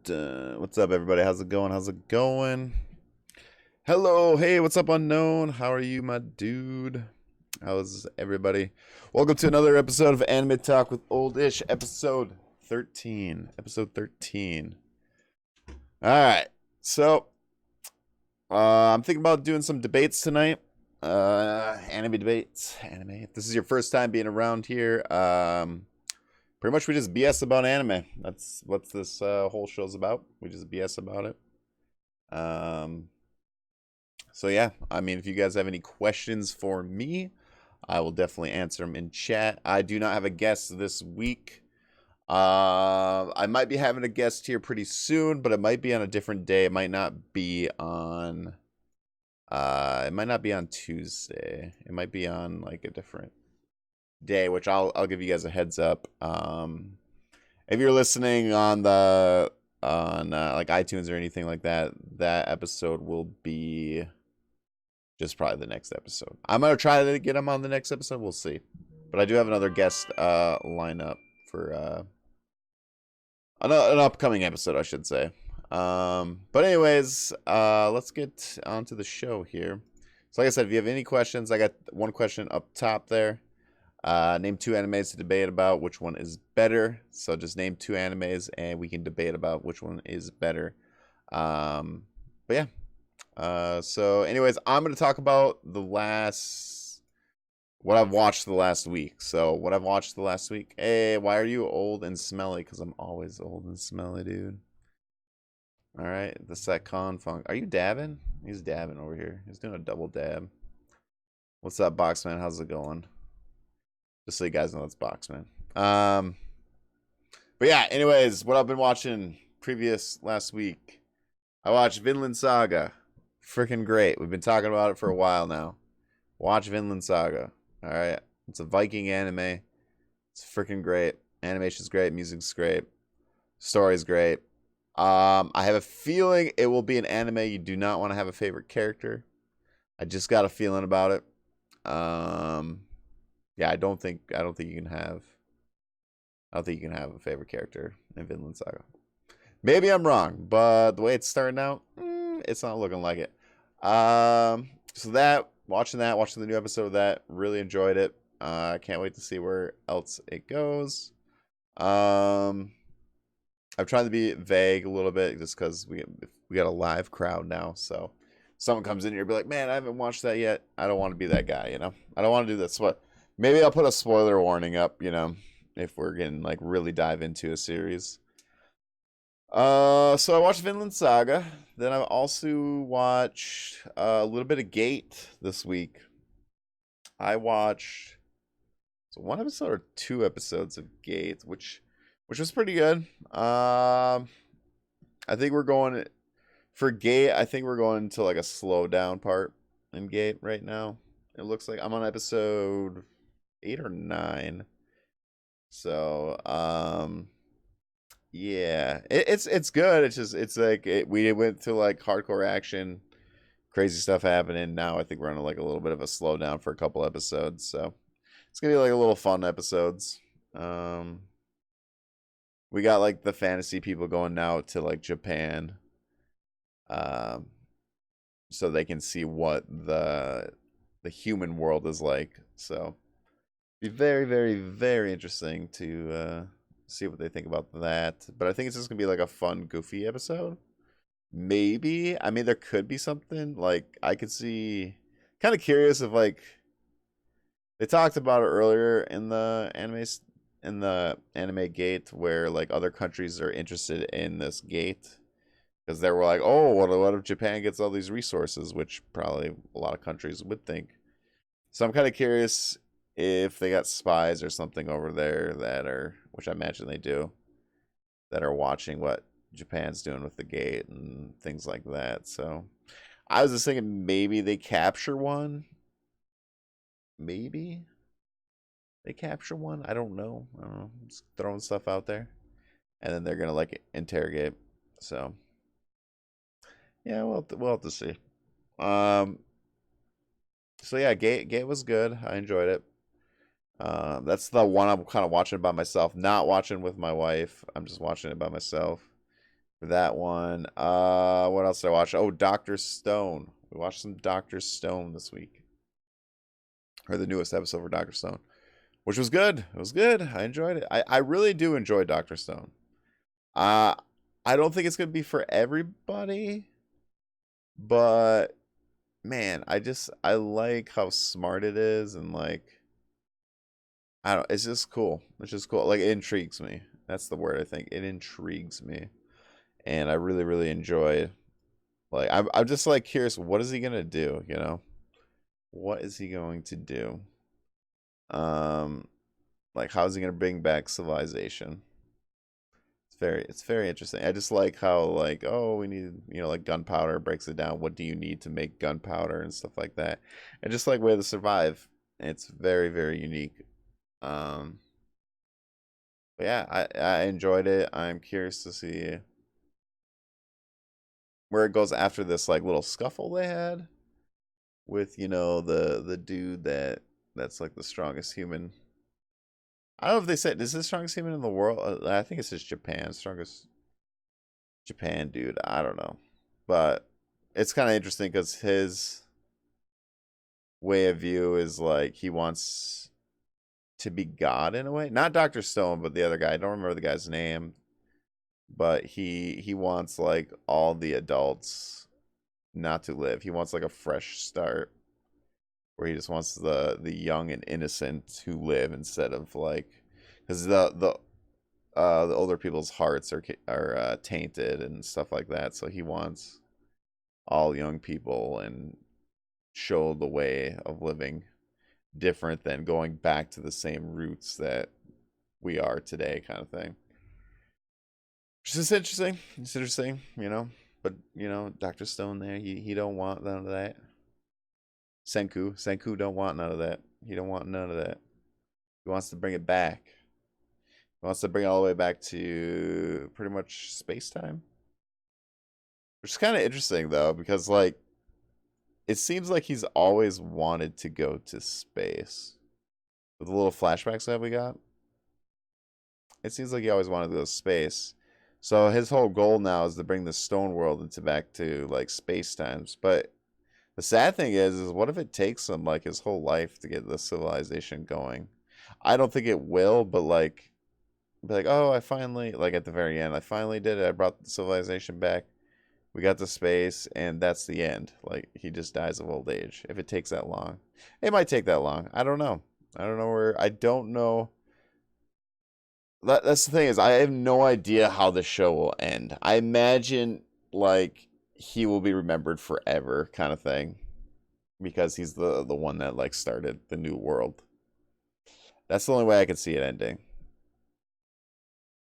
What's up, everybody? How's it going? How's it going? Hello, hey, what's up, unknown? How are you, my dude? How's everybody? Welcome to another episode of Anime Talk with Oldish, episode 13. Episode 13. All right, so I'm thinking about doing some debates tonight. Anime debates. Anime. If this is your first time being around here, pretty much we just BS about anime. That's what this whole show's about. We just BS about it. So yeah, I mean, if you guys have any questions for me, I will definitely answer them in chat. I do not have a guest this week. I might be having a guest here pretty soon, but it might be on a different day. It might not be on Tuesday. It might be on like a different day, which I'll give you guys a heads up. If you're listening on like iTunes or anything like that, that episode will be just probably the next episode. I'm gonna try to get him on the next episode. We'll see, but I do have another guest line up for an upcoming episode, I should say. But anyways, let's get onto the show here. So like I said, if you have any questions, I got one question up top there. Name two animes to debate about which one is better. So just name two animes and we can debate about which one is better. But yeah. So anyways, I'm going to talk about what I've watched the last week. So what I've watched the last week. Hey, why are you old and smelly? Because I'm always old and smelly, dude. All right, the Setcon Funk. Are you dabbing? He's dabbing over here. He's doing a double dab. What's up, Boxman? How's it going? Just so you guys know, it's Boxman. But yeah, anyways, what I've been watching last week. I watched Vinland Saga. Freaking great. We've been talking about it for a while now. Watch Vinland Saga. All right. It's a Viking anime. It's freaking great. Animation's great. Music's great. Story's great. I have a feeling it will be an anime you do not want to have a favorite character. I just got a feeling about it. Yeah, I don't think you can have a favorite character in Vinland Saga. Maybe I'm wrong, but the way it's starting out, it's not looking like it. So watching the new episode of that, really enjoyed it. I can't wait to see where else it goes. I'm trying to be vague a little bit just because we got a live crowd now. So someone comes in here and be like, "Man, I haven't watched that yet." I don't want to be that guy, you know. I don't want to do this. What? Maybe I'll put a spoiler warning up, you know, if we're getting like really dive into a series. So I watched Vinland Saga. Then I also watched a little bit of Gate this week. I watched one episode or two episodes of Gate, which was pretty good. I think we're going for Gate. I think we're going to like a slow down part in Gate right now. It looks like I'm on episode 8 or 9. So yeah, it's good. It's like we went to like hardcore action, crazy stuff happening. Now I think we're on like a little bit of a slowdown for a couple episodes, so it's gonna be like a little fun episodes. We got like the fantasy people going now to like Japan, um, so they can see what the human world is like. So be very, very, very interesting to see what they think about that. But I think it's just gonna be like a fun, goofy episode. Maybe. I mean, there could be something like I could see. Kind of curious if like they talked about it earlier in the anime gate where like other countries are interested in this gate because they were like, oh, what if Japan gets all these resources, which probably a lot of countries would think. So I'm kind of curious if they got spies or something over there that are, which I imagine they do, that are watching what Japan's doing with the gate and things like that. So I was just thinking maybe they capture one. Maybe they capture one. I don't know. Just throwing stuff out there. And then they're gonna like interrogate. So yeah, we'll have to see. Um so yeah, Gate was good. I enjoyed it. That's the one I'm kind of watching by myself, not watching with my wife. I'm just watching it by myself. for that one. What else did I watch? Oh, Doctor Stone. We watched some Doctor Stone this week. Or the newest episode for Doctor Stone, which was good. It was good. I enjoyed it. I really do enjoy Doctor Stone. Uh, I don't think it's gonna be for everybody, but man, I like how smart it is, and like I don't. It's just cool. It's just cool. Like it intrigues me. That's the word I think. It intrigues me, and I really really enjoy. Like I'm just like curious. What is he gonna do? You know, what is he going to do? Um, like how is he gonna bring back civilization? It's very interesting. I just like how like oh we need like gunpowder breaks it down. What do you need to make gunpowder and stuff like that, and just like way to survive. It's very very unique. Um, but yeah, I enjoyed it. I'm curious to see where it goes after this like little scuffle they had with the dude that's like the strongest human. I don't know if they said is this the strongest human in the world. I think it's just Japan, strongest Japan dude. I don't know, but it's kind of interesting because his way of view is like he wants to be God in a way. Not Doctor Stone, but the other guy. I don't remember the guy's name, but he wants like all the adults not to live. He wants like a fresh start where he just wants the young and innocent to live instead of like because the older people's hearts are tainted and stuff like that. So he wants all young people and show the way of living different than going back to the same roots that we are today, kind of thing. Which is interesting. It's interesting, But Dr. Stone there, he don't want none of that. Senku don't want none of that. He don't want none of that. He wants to bring it back. He wants to bring it all the way back to pretty much space time. Which is kind of interesting though, because like it seems like he's always wanted to go to space. With the little flashbacks that we got, it seems like he always wanted to go to space. So his whole goal now is to bring the stone world into back to like space times. But the sad thing is what if it takes him like his whole life to get the civilization going? I don't think it will, but like be like, oh, I finally like at the very end, I finally did it. I brought the civilization back. We got to space, and that's the end. Like he just dies of old age. If it takes that long, it might take that long. I don't know. I don't know where. I don't know. That's the thing is, I have no idea how the show will end. I imagine like he will be remembered forever, kind of thing, because he's the one that like started the new world. That's the only way I could see it ending.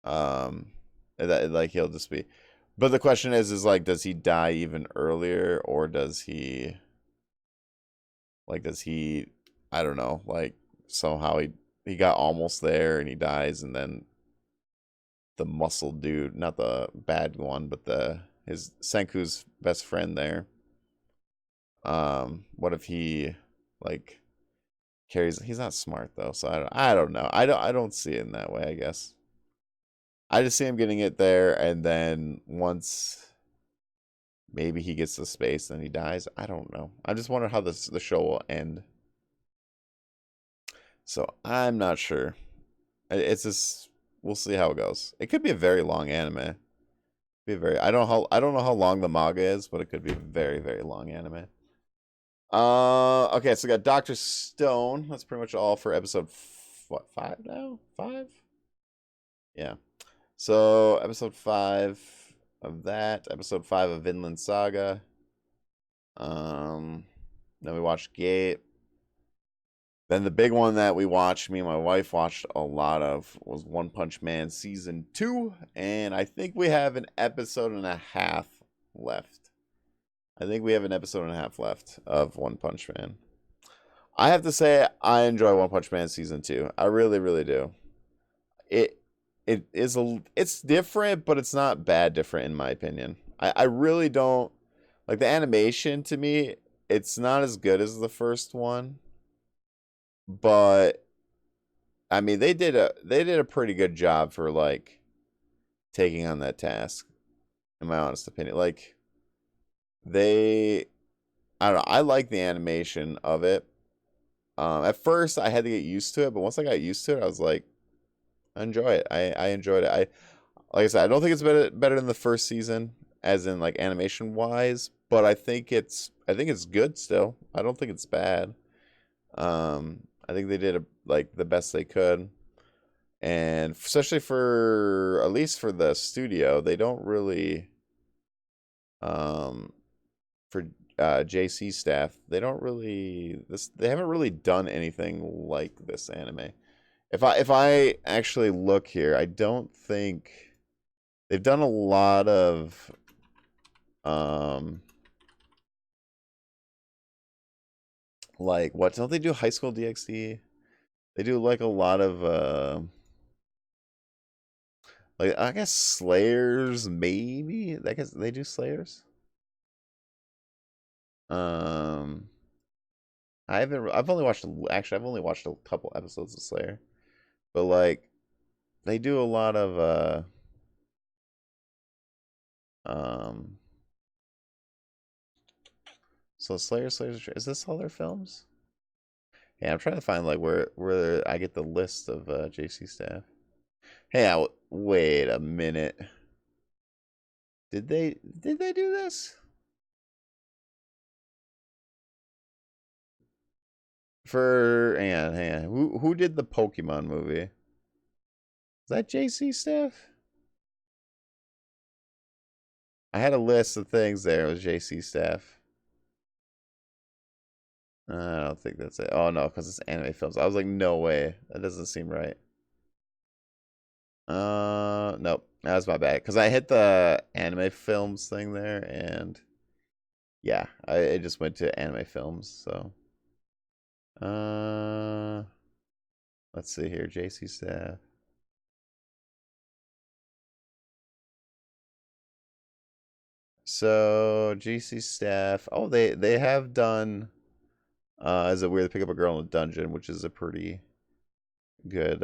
Um, that like he'll just be. But the question is like, does he die even earlier, or does he, I don't know, like somehow he got almost there and he dies, and then the muscle dude, not the bad one, but his Senku's best friend there. What if he like carries? He's not smart though, so I don't know. I don't see it in that way. I guess I just see him getting it there, and then once maybe he gets to space, then he dies. I don't know. I just wonder how the show will end. So I'm not sure. It's just we'll see how it goes. It could be a very long anime. Be very. I don't know how long the manga is, but it could be a very very long anime. Okay, so we got Doctor Stone. That's pretty much all for episode what 5 now? 5? Yeah. So episode 5 of that. Episode 5 of Vinland Saga. Um, then we watched Gate. Then the big one that we watched, me and my wife watched a lot of, was One Punch Man Season 2. And I think we have an episode and a half left. I think we have an episode and a half left of One Punch Man. I have to say, I enjoy One Punch Man Season 2. I really, really do. It's different, but it's not bad different in my opinion. I really don't, like the animation to me, it's not as good as the first one. But I mean, they did a pretty good job for like taking on that task. in my honest opinion. Like they, I don't know. I like the animation of it. At first, I had to get used to it, but once I got used to it, I was like, I enjoy it. I enjoyed it. Like I said, I don't think it's better than the first season, as in like animation wise, but I think it's good still. I don't think it's bad. I think they did like the best they could, and especially for at least for the studio, they don't really um for JC staff, they don't really this they haven't really done anything like this anime. If I actually look here, I don't think they've done a lot of um like what don't they do High School DxD? They do like a lot of like I guess Slayers maybe. I guess they do Slayers. Um I've only watched actually I've only watched a couple episodes of Slayer. But like they do a lot of um so Slayer is this all their films? Yeah, I'm trying to find like where I get the list of JC staff. Hey, wait a minute. Did they do this? For hang on. Who did the Pokemon movie? Is that JC staff? I had a list of things there. It was JC staff. I don't think that's it. Oh no, because it's anime films. I was like, no way. That doesn't seem right. Nope. That was my bad. Because I hit the anime films thing there, and yeah, I just went to anime films. So, uh, let's see here. JC staff. So JC staff. Oh, they have done. Is it weird to pick up a girl in a dungeon, which is a pretty good.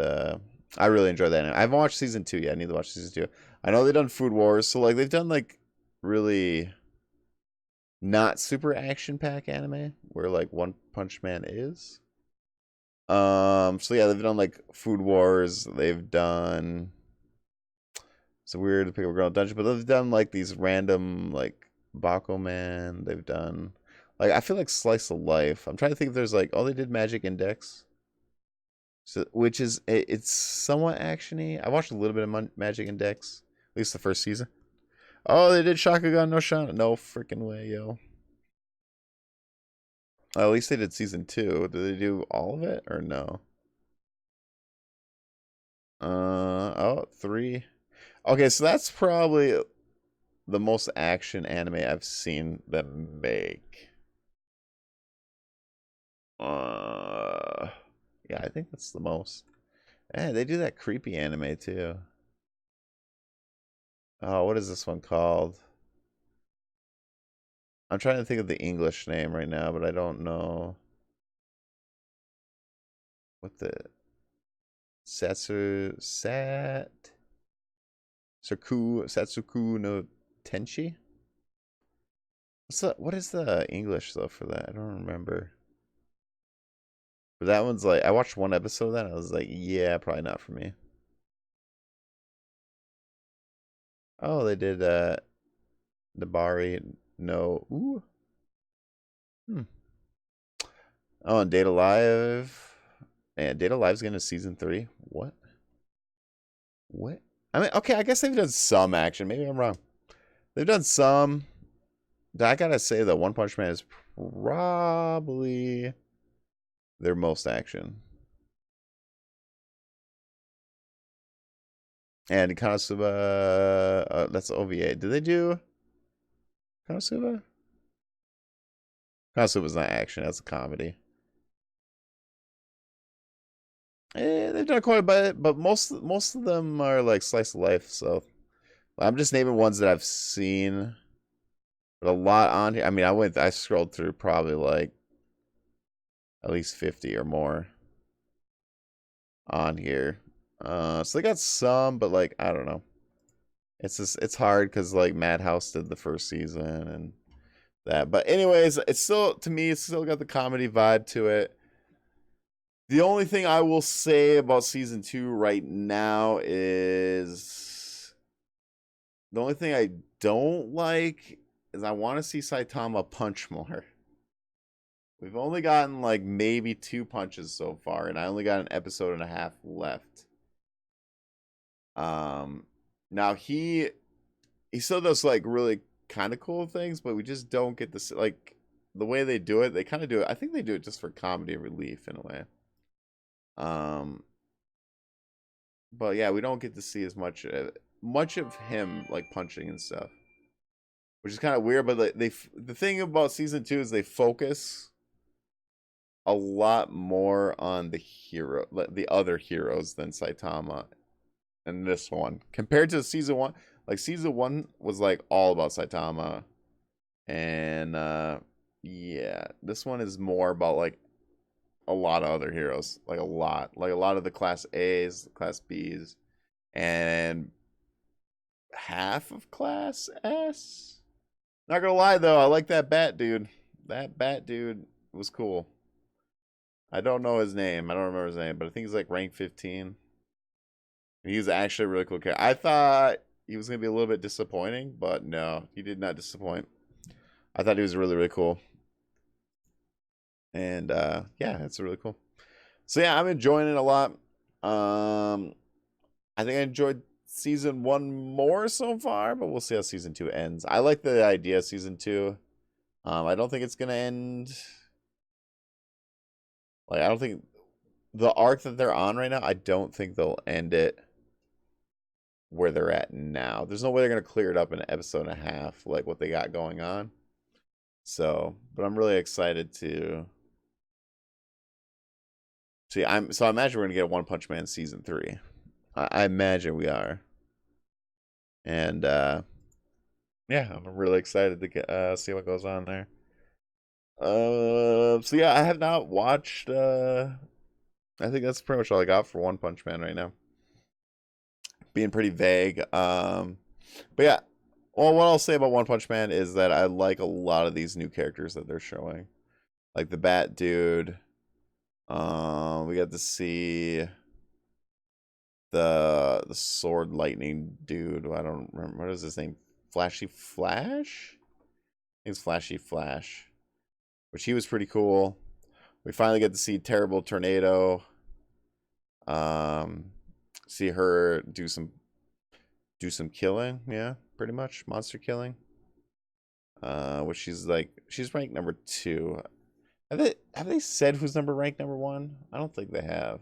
I really enjoy that. I haven't watched season 2 yet. I need to watch season 2. I know they've done Food Wars, so like they've done like really not super action pack anime where like One Punch Man is. So yeah, they've done like Food Wars. They've done it's weird to pick up a girl in a dungeon, but they've done like these random like Bakuman. They've done like I feel like Slice of Life. I'm trying to think if there's like oh they did Magic Index. So, which is it's somewhat actiony. I watched a little bit of Magic Index, at least the first season. Oh, they did Shakugan no Shana. No freaking way, yo. At least they did season 2. Did they do all of it or no? Oh, 3. Okay, so that's probably the most action anime I've seen them make. Uh, yeah, I think that's the most. Eh, they do that creepy anime too. Oh, what is this one called? I'm trying to think of the English name right now, but I don't know what the Satsuku no Tenchi. What is the English though for that? I don't remember. But that one's like I watched one episode of that and I was like, yeah, probably not for me. Oh, they did Nabari no ooh. Hmm. Oh, and Data Live. Man, Data Live's getting to season 3. What? What? I mean, okay, I guess they've done some action. Maybe I'm wrong. They've done some. I gotta say that One Punch Man is probably their most action. And Konosuba, that's OVA. Did they do Konosuba? Konosuba's not action. That's a comedy. They've done quite a bit, but most of them are like slice of life. So I'm just naming ones that I've seen, but a lot on here. I mean, I scrolled through probably like at least 50 or more on here. So they got some, but like I don't know. It's just it's hard because like Madhouse did the first season and that. But anyways, it's still to me, it's still got the comedy vibe to it. The only thing I will say about season 2 right now is the only thing I don't like is I want to see Saitama punch more. We've only gotten like maybe 2 punches so far, and I only got an episode and a half left. Now he still does like really kind of cool things, but we just don't get this like the way they do it. They kind of do it. I think they do it just for comedy relief in a way. But yeah, we don't get to see as much of him like punching and stuff, which is kind of weird. But the thing about season 2 is they focus a lot more on the other heroes than Saitama in this one compared to season 1. Like season 1 was like all about Saitama, and yeah, this one is more about like a lot of other heroes, like a lot of the class A's, class B's, and half of class S. Not gonna lie though, I like that bat dude. That bat dude was cool. I don't know his name. I don't remember his name, but I think he's like rank 15. He's actually a really cool character. I thought he was gonna be a little bit disappointing, but no, he did not disappoint. I thought he was really, really cool. And yeah, it's really cool. So yeah, I'm enjoying it a lot. I think I enjoyed season 1 more so far, but we'll see how season 2 ends. I like the idea of season 2. I don't think it's gonna end. Like I don't think the arc that they're on right now, I don't think they'll end it where they're at now. There's no way they're gonna clear it up in an episode and a half, like what they got going on. So, but I'm really excited to see. I imagine we're gonna get a One Punch Man season 3. I imagine we are, and yeah, I'm really excited to get see what goes on there. So yeah, I have not watched. I think that's pretty much all I got for One Punch Man right now. Being pretty vague. But yeah. Well, what I'll say about One Punch Man is that I like a lot of these new characters that they're showing. Like the Bat Dude. We got to see the Sword Lightning Dude. I don't remember, what is his name? Flashy Flash? I think it's Flashy Flash. Which he was pretty cool. We finally get to see Terrible Tornado. See her do some killing, yeah, pretty much monster killing. Which she's ranked number 2. Have they said who's ranked number 1? I don't think they have.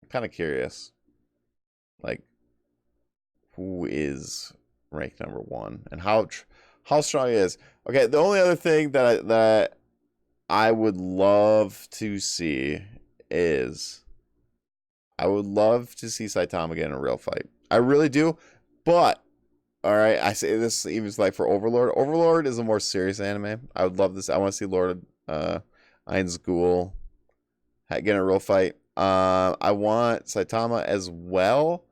I'm kind of curious, like who is ranked number 1 and how strong he is. Okay, the only other thing that I would love to see is I would love to see Saitama get in a real fight. I really do. But, alright, I say this even like for Overlord. Overlord is a more serious anime. I would love this. I want to see Lord Ainz Ghoul get in a real fight. I want Saitama as well.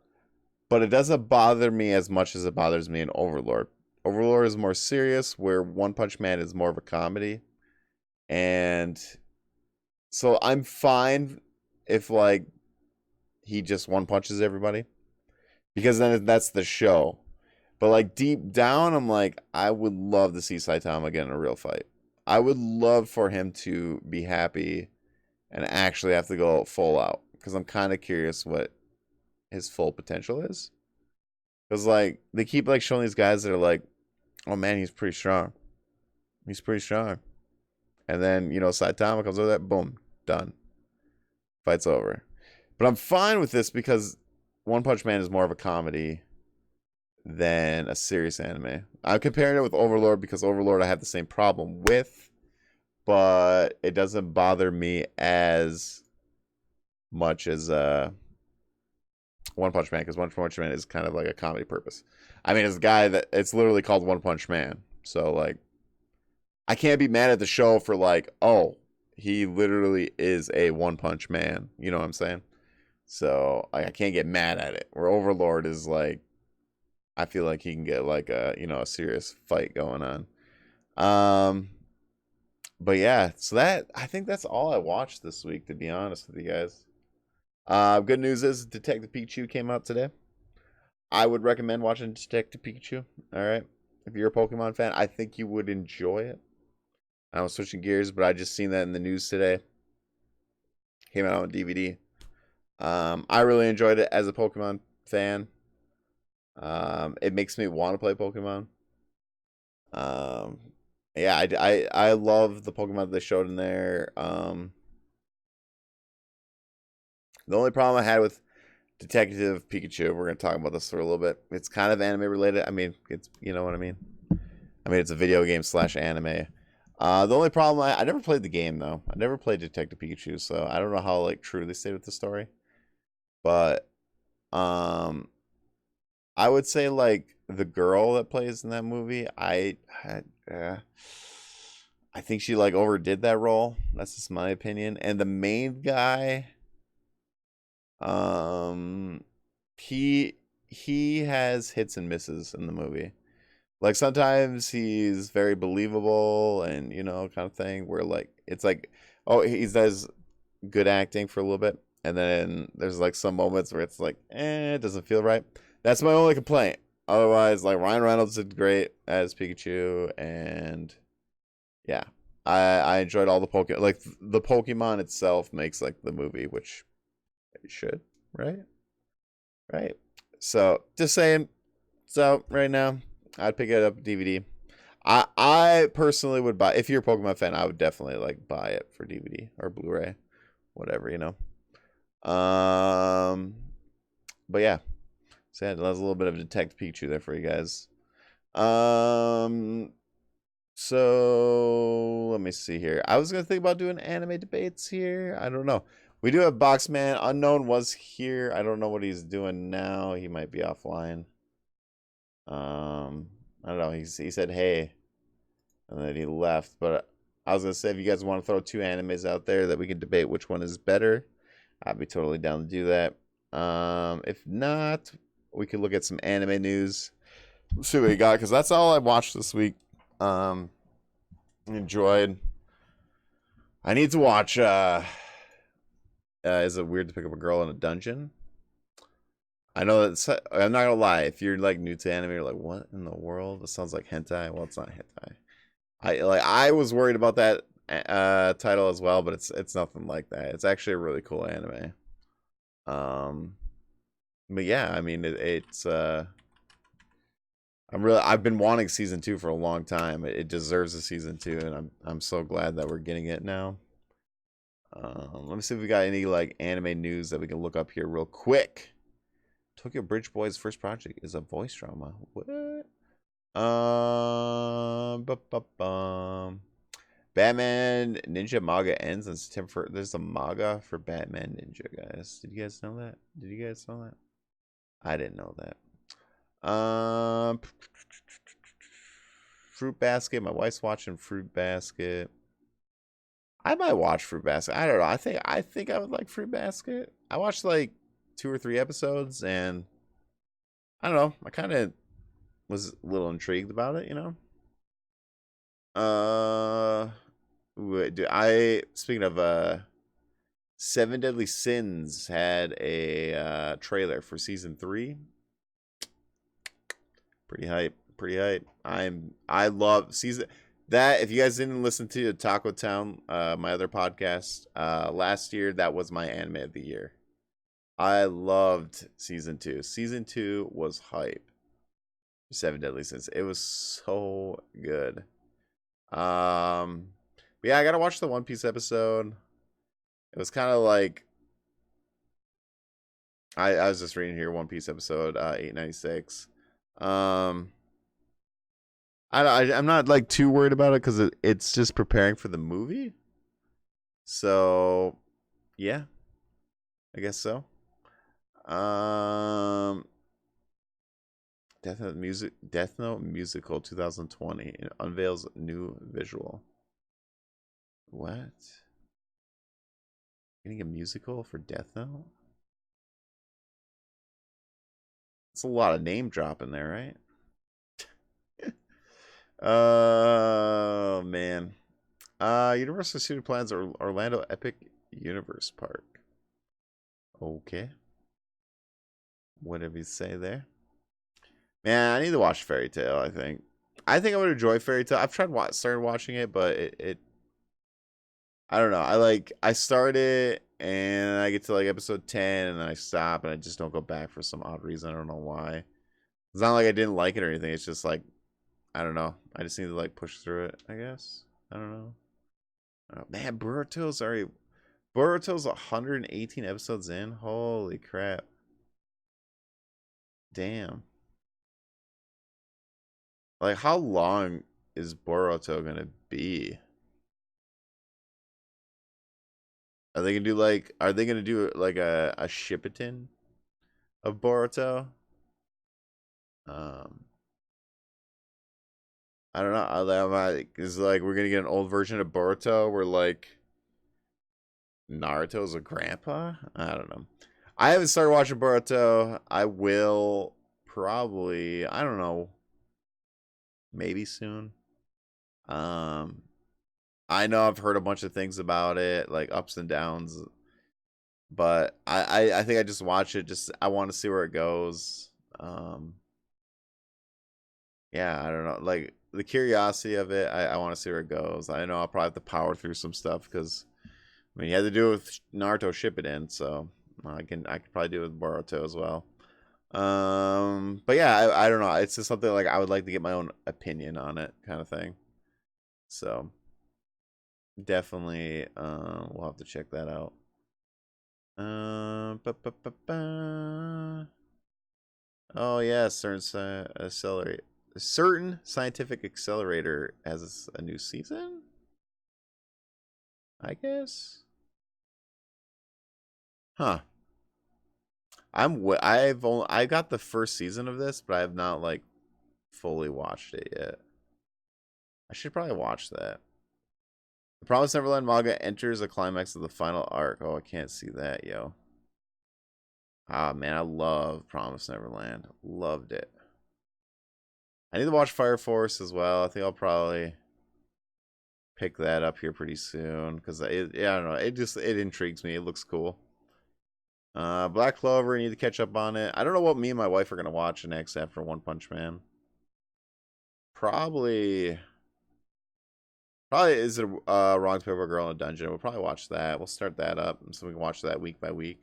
But it doesn't bother me as much as it bothers me in Overlord. Overlord is more serious, where One Punch Man is more of a comedy. And so I'm fine if like he just one punches everybody, because then that's the show. But like deep down, I'm like, I would love to see Saitama get in a real fight. I would love for him to be happy and actually have to go full out, because I'm kind of curious what his full potential is. Because like they keep like showing these guys that are like, oh man, he's pretty strong. He's pretty strong. And then, Saitama comes over that, boom, done. Fight's over. But I'm fine with this because One Punch Man is more of a comedy than a serious anime. I'm comparing it with Overlord because Overlord I have the same problem with, but it doesn't bother me as much as One Punch Man, because One Punch Man is kind of like a comedy purpose. I mean, it's a guy that it's literally called One Punch Man. So like I can't be mad at the show for like, oh, he literally is a One Punch Man. You know what I'm saying? So I can't get mad at it. Where Overlord is like, I feel like he can get like a serious fight going on. But yeah, so I think that's all I watched this week, to be honest with you guys. Good news is Detective Pikachu came out today. I would recommend watching Detective Pikachu. All right, if you're a Pokemon fan, I think you would enjoy it. I was switching gears, but I just seen that in the news today. Came out on DVD. I really enjoyed it as a Pokemon fan. It makes me want to play Pokemon. Um, yeah, I love the Pokemon that they showed in there. The only problem I had with Detective Pikachu, we're gonna talk about this for a little bit. It's kind of anime related. I mean, it's you know what I mean. I mean, it's a video game / anime. The only problem I never played the game though. I never played Detective Pikachu, so I don't know how like true they stayed with the story. But um, I would say like the girl that plays in that movie, I think she like overdid that role. That's just my opinion. And the main guy, um, he has hits and misses in the movie. Like sometimes he's very believable and kind of thing. Where like it's like, oh, he does good acting for a little bit, and then there's like some moments where it's like, it doesn't feel right. That's my only complaint. Otherwise, like Ryan Reynolds did great as Pikachu, and yeah, I enjoyed all the Pokemon. Like the Pokemon itself makes like the movie, which it should, right? Right. So just saying. So right now, I'd pick it up DVD. I personally would buy, if you're a Pokemon fan, I would definitely like buy it for DVD or Blu-ray, whatever. Um, but yeah, so yeah, that's a little bit of Detective Pichu there for you guys. Um, so let me see here. I was gonna think about doing anime debates here. I don't know. We do have Boxman. Unknown was here. I don't know what he's doing now. He might be offline. I don't know. He said hey, and then he left. But I was gonna say if you guys want to throw two animes out there that we can debate which one is better, I'd be totally down to do that. If not, we could look at some anime news. Let's see what we got, because that's all I watched this week. Enjoyed. I need to watch. Is it weird to pick up a girl in a dungeon? I know that's. I'm not gonna lie. If you're like new to anime, you're like, what in the world? It sounds like hentai. Well, it's not hentai. I was worried about that title as well, but it's nothing like that. It's actually a really cool anime. Um, but yeah, I mean it's I've been wanting season 2 for a long time. It deserves a season 2, and I'm so glad that we're getting it now. Let me see if we got any like anime news that we can look up here real quick. Tokyo Bridge Boys' first project is a voice drama. What? Batman Ninja manga ends on September. There's a manga for Batman Ninja, guys. Did you guys know that? Did you guys know that? I didn't know that. Fruit Basket. My wife's watching Fruit Basket. I might watch Fruit Basket. I don't know. I think I would like Fruit Basket. I watched like 2 or 3 episodes, and I don't know. I kind of was a little intrigued about it. Speaking of Seven Deadly Sins had a trailer for season 3. Pretty hype. Pretty hype. I love season that. If you guys didn't listen to Taco Town, my other podcast, last year, that was my anime of the year. I loved season 2. Season 2 was hype. Seven Deadly Sins. It was so good. But yeah, I gotta watch the One Piece episode. It was kind of like I was just reading here One Piece episode 896. Um, I'm not like too worried about it because it's just preparing for the movie. So yeah, I guess so. Um, Death Note musical 2020 unveils new visual. What? Getting a musical for Death Note? It's a lot of name dropping there, right? Oh man. Universal Studio plans Orlando Epic Universe Park. Okay. Whatever you say there. Man, I need to watch Fairy Tale, I think. I think I would enjoy Fairy Tale. I've started watching it, but it I don't know. I started and I get to like episode 10 and then I stop and I just don't go back for some odd reason. I don't know why. It's not like I didn't like it or anything. It's just like I don't know. I just need to like push through it, I guess. I don't know. Oh, man, Boruto's 118 episodes in. Holy crap. Damn. Like how long is Boruto gonna be? Are they gonna do like a Shippuden of Boruto? Um I don't know. I'm like, is like we're gonna get an old version of Boruto where like Naruto's a grandpa? I don't know. I haven't started watching Boruto. I will probably, I don't know, maybe soon. Um I know I've heard a bunch of things about it, like ups and downs, but I think I just watch it just I want to see where it goes. Um yeah, I don't know. Like the curiosity of it, I want to see where it goes. I know I'll probably have to power through some stuff because I mean you had to do it with Naruto Shippuden, so I could probably do it with Boruto as well. But yeah, I don't know. It's just something like I would like to get my own opinion on it, kind of thing. So definitely, we'll have to check that out. Ba, ba, ba, ba. Oh yeah, certain scientific accelerator has a new season, I guess. Huh. I got the first season of this, but I have not like fully watched it yet. I should probably watch that. The Promised Neverland manga enters the climax of the final arc. Oh, I can't see that, yo. Ah, man, I love Promised Neverland. Loved it. I need to watch Fire Force as well. I think I'll probably pick that up here pretty soon because yeah, I don't know. It intrigues me. It looks cool. Black Clover. I need to catch up on it. I don't know what me and my wife are gonna watch next after One Punch Man. Probably, probably is it Wrong to Paper Girl in a Dungeon. We'll probably watch that. We'll start that up so we can watch that week by week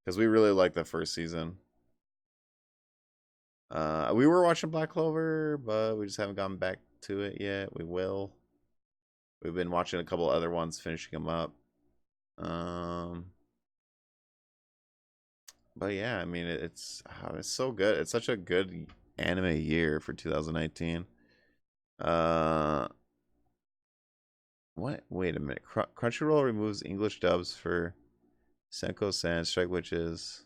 because we really like the first season. We were watching Black Clover, but we just haven't gotten back to it yet. We will. We've been watching a couple other ones, finishing them up. But yeah, I mean, it's so good. It's such a good anime year for 2019. Uh, what? Wait a minute. Crunchyroll removes English dubs for Senko-san Strike Witches.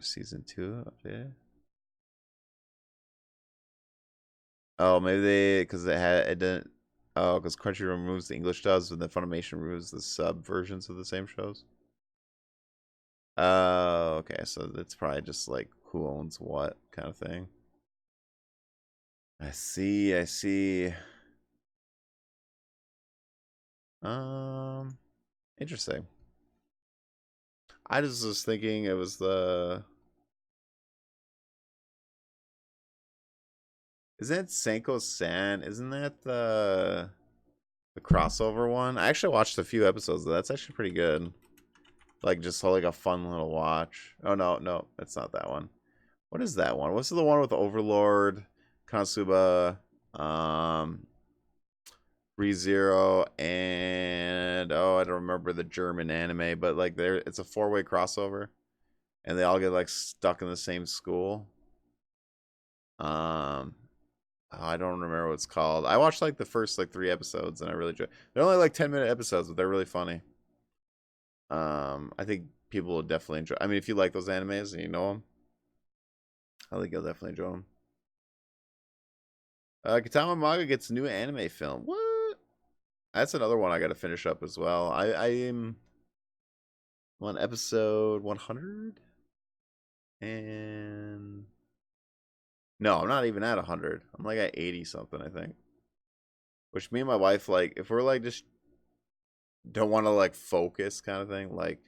Season 2 update. Oh, maybe because it didn't. Oh, because Crunchyroll removes the English dubs, and then Funimation removes the sub versions of the same shows. Oh, okay. So it's probably just like who owns what kind of thing. I see. I see. Um, Interesting. I just was thinking it was the. Isn't it Senko San? Isn't that the crossover one? I actually watched a few episodes of that. That's actually pretty good. Like just like a fun little watch. Oh no, no, it's not that one. What is that one? What's the one with Overlord, Konosuba, ReZero, and oh, I don't remember the German anime, but like it's a four-way crossover, and they all get like stuck in the same school. Um, oh, I don't remember what it's called. I watched like the first like 3 episodes, and I really enjoyed. They're only like 10-minute episodes, but they're really funny. I think people will definitely enjoy. I mean, if you like those animes and you know them, I think you'll definitely enjoy them. Katama Manga gets new anime film. What? That's another one I got to finish up as well. I am on episode 100. And no, I'm not even at 100. I'm like at 80 something, I think. Which me and my wife, like, if we're like just don't want to like focus kind of thing, like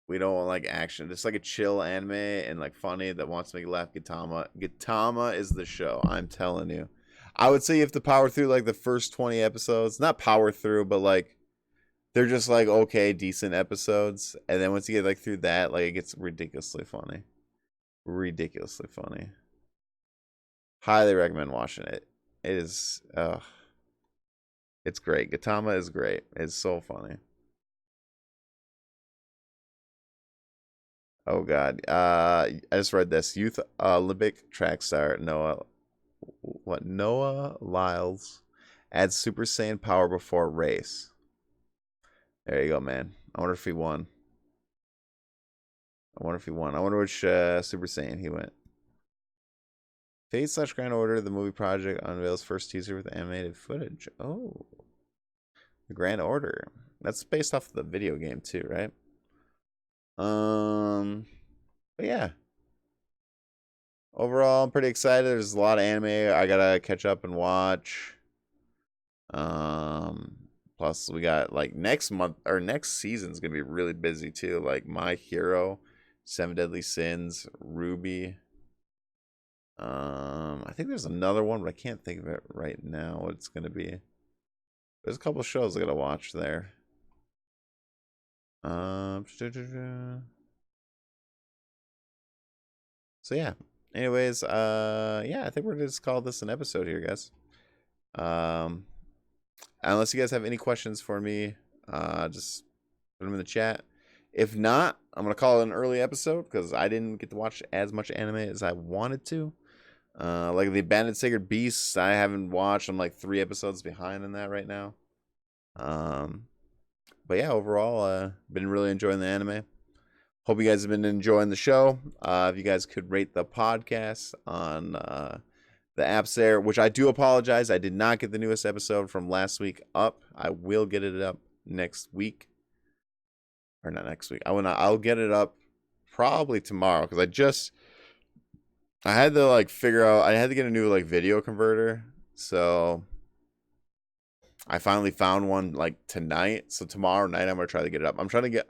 we don't want like action, just like a chill anime and like funny that wants to make you laugh. Gintama is the show. I'm telling you. I would say you have to power through like the first 20 episodes. Not power through, but like they're just like okay, decent episodes. And then once you get like through that, like it gets ridiculously funny. Ridiculously funny. Highly recommend watching it. It is it's great. Gintama is great. It's so funny. Oh god. I just read this. Youth Olympic track star Noah Lyles adds Super Saiyan power before race. There you go, man. I wonder if he won. I wonder which Super Saiyan he went. Fate / Grand Order, the movie project unveils first teaser with animated footage. Oh. The Grand Order. That's based off of the video game too, right? But yeah. Overall, I'm pretty excited. There's a lot of anime I gotta catch up and watch. Plus we got like next month or next season's gonna be really busy too. Like My Hero, Seven Deadly Sins, Ruby. I think there's another one, but I can't think of it right now. What it's gonna be. There's a couple shows I gotta watch there. So yeah. Anyways, yeah, I think we're gonna just call this an episode here, guys. Unless you guys have any questions for me, just put them in the chat. If not, I'm gonna call it an early episode because I didn't get to watch as much anime as I wanted to. Like the Abandoned Sacred Beasts, I haven't watched. I'm like 3 episodes behind in that right now. But yeah, overall, been really enjoying the anime. Hope you guys have been enjoying the show. If you guys could rate the podcast on the apps there, which I do apologize. I did not get the newest episode from last week up. I will get it up next week. Or not next week. I'll get it up probably tomorrow because I had to like figure out I had to get a new like video converter. So I finally found one like tonight. So tomorrow night I'm gonna try to get it up. I'm gonna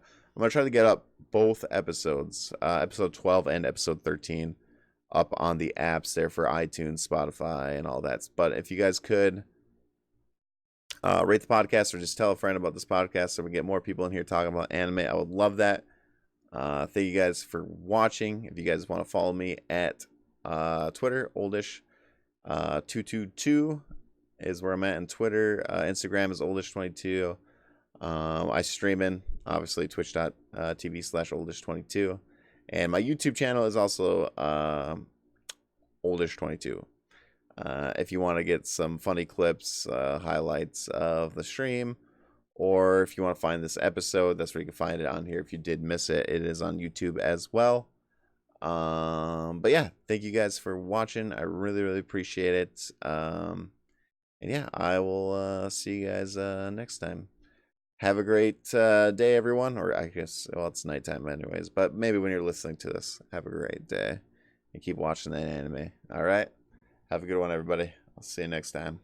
try to get up both episodes, episode 12 and episode 13, up on the apps there for iTunes, Spotify, and all that. But if you guys could rate the podcast or just tell a friend about this podcast so we get more people in here talking about anime, I would love that. Thank you guys for watching. If you guys want to follow me at Twitter, oldish 222 is where I'm at on Twitter. Instagram is oldish22. I stream in, obviously, twitch.tv/oldish22. And my YouTube channel is also oldish22. If you want to get some funny clips, highlights of the stream, or if you want to find this episode, that's where you can find it on here. If you did miss it, it is on YouTube as well. But yeah, thank you guys for watching. I really, really appreciate it. And yeah, I will see you guys next time. Have a great day, everyone. Or I guess, well, it's nighttime anyways. But maybe when you're listening to this, have a great day. And keep watching that anime. All right? Have a good one, everybody. I'll see you next time.